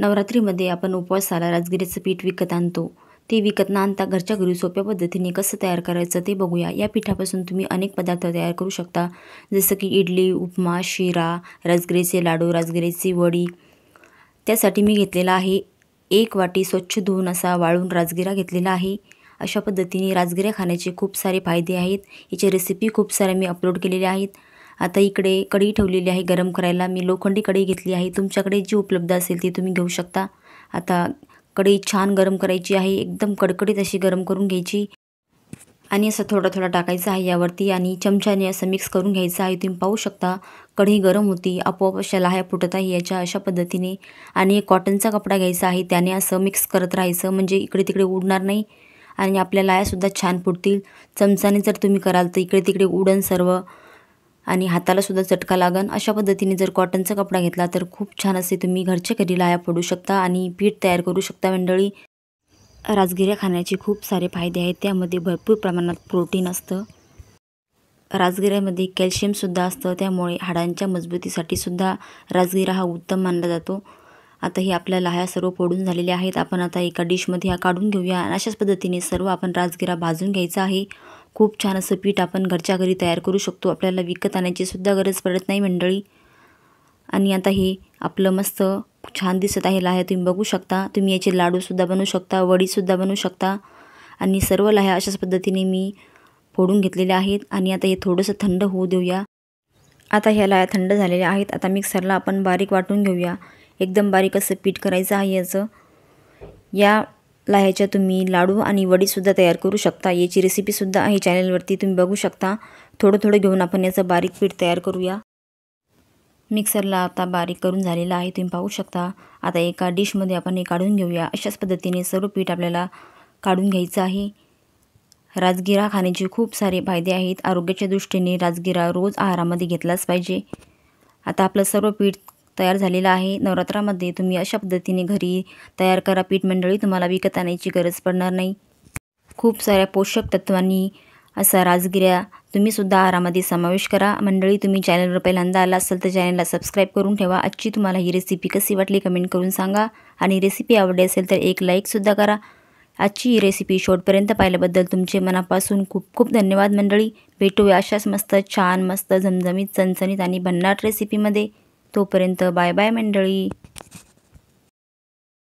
नवरात्रीमध्ये आपण उपवासाला राजगिऱ्याचं पीठ विकत आणतो. ते विकत न आणता घरच्या घरी सोप्या पद्धतीने कसं तयार करायचं ते बघूया. या पिठापासून तुम्ही अनेक पदार्थ तयार करू शकता. जसं की इडली, उपमा, शिरा, राजगिऱ्याचे लाडू, राजगिऱ्याची वडी. त्यासाठी मी घेतलेला आहे 1 वाटी स्वच्छ धुवून असा वाळून राजगिरा घेतलेला आहे. अशा पद्धतीने राजगिरा खाण्याचे खूप सारे फायदे आहेत. याची रेसिपी खूप साऱ्या मी अपलोड केलेल्या आहेत. आता इकडे कढई ठेवलेली आहे गरम करायला. मी लोखंडी कढई घेतली आहे. तुमच्याकडे जी उपलब्ध असेल ती तुम्ही घेऊ शकता. आता कढई छान गरम करायची आहे. एकदम कडकडीत अशी गरम करून घ्यायची आणि असं थोडं थोडं टाकायचं आहे यावरती आणि चमच्याने असं मिक्स करून घ्यायचं आहे. तुम्ही पाहू शकता कढई गरम होती, आपोआप अशा लाह्या फुटत आहे याच्या अशा पद्धतीने. आणि एक कॉटनचा कपडा घ्यायचा आहे. त्याने असं मिक्स करत राहायचं म्हणजे इकडे तिकडे उडणार नाही आणि आपल्या लाह्यासुद्धा छान फुटतील. चमचाने जर तुम्ही कराल तर इकडे तिकडे उडन सर्व आणि हाताला सुद्धा चटका लागन. अशा पद्धतीने जर कॉटनचा कपडा घेतला तर खूप छान असे तुम्ही घरच्या घरी लाह्या फोडू शकता आणि पीठ तयार करू शकता मंडळी. राजगिरा खाण्याचे खूप सारे फायदे आहेत. त्यामध्ये भरपूर प्रमाणात प्रोटीन असतं. राजगिऱ्यामध्ये कॅल्शियमसुद्धा असतं. त्यामुळे हाडांच्या मजबूतीसाठी सुद्धा राजगिरा हा उत्तम मानला जातो. आता हे आपल्या लाह्या सर्व फोडून झालेल्या आहेत. आपण आता एका डिशमध्ये हा काढून घेऊया आणि अशाच पद्धतीने सर्व आपण राजगिरा भाजून घ्यायचा आहे. खूप छान असं पीठ आपण घरच्या घरी तयार करू शकतो. आपल्याला विकत आणायची सुद्धा गरज पडत नाही मंडळी. आणि आता हे आपलं मस्त छान दिसत आहे लाह्या तुम्ही बघू शकता. तुम्ही याचे लाडूसुद्धा बनवू शकता, वडीसुद्धा बनवू शकता. आणि सर्व लाह्या अशाच पद्धतीने मी फोडून घेतलेल्या आहेत आणि आता हे थोडंसं थंड होऊ देऊया. आता ह्या लाह्या थंड झालेल्या आहेत. आता मिक्सरला आपण बारीक वाटून घेऊया. एकदम बारीक असं पीठ करायचं आहे याचं. या लाह्याच्या तुम्ही लाडू आणि वडीसुद्धा तयार करू शकता. याची रेसिपीसुद्धा आहे चॅनलवरती तुम्ही बघू शकता. थोडं थोडं घेऊन आपण याचं बारीक पीठ तयार करूया. मिक्सरला आता बारीक करून झालेला आहे तुम्ही पाहू शकता. आता एका डिशमध्ये आपण हे काढून घेऊया. अशाच पद्धतीने सर्व पीठ आपल्याला काढून घ्यायचं आहे. राजगिरा खाण्याचे खूप सारे फायदे आहेत. आरोग्याच्या दृष्टीने राजगिरा रोज आहारामध्ये घेतलाच पाहिजे. आता आपलं सर्व पीठ तयार झालेलं आहे. नवरात्रामध्ये तुम्ही अशा पद्धतीने घरी तयार करा पीठ मंडळी. तुम्हाला विकत आणायची गरज पडणार नाही. खूप साऱ्या पोषक तत्वांनी असा राजगिरा तुम्हीसुद्धा आहारामध्ये समावेश करा मंडळी. तुम्ही चॅनलवर पहिल्यांदा आला असाल तर चॅनलला सबस्क्राईब करून ठेवा. आजची तुम्हाला ही रेसिपी कशी वाटली कमेंट करून सांगा आणि रेसिपी आवडली असेल तर एक लाईकसुद्धा करा. आजची ही रेसिपी शेवटपर्यंत पाहिल्याबद्दल तुमचे मनापासून खूप खूप धन्यवाद मंडळी. भेटूया अशाच मस्त छान मस्त झमझमीत चणचणीत आणि भन्नाट रेसिपीमध्ये. तोपर्यंत बाय बाय मंडळी.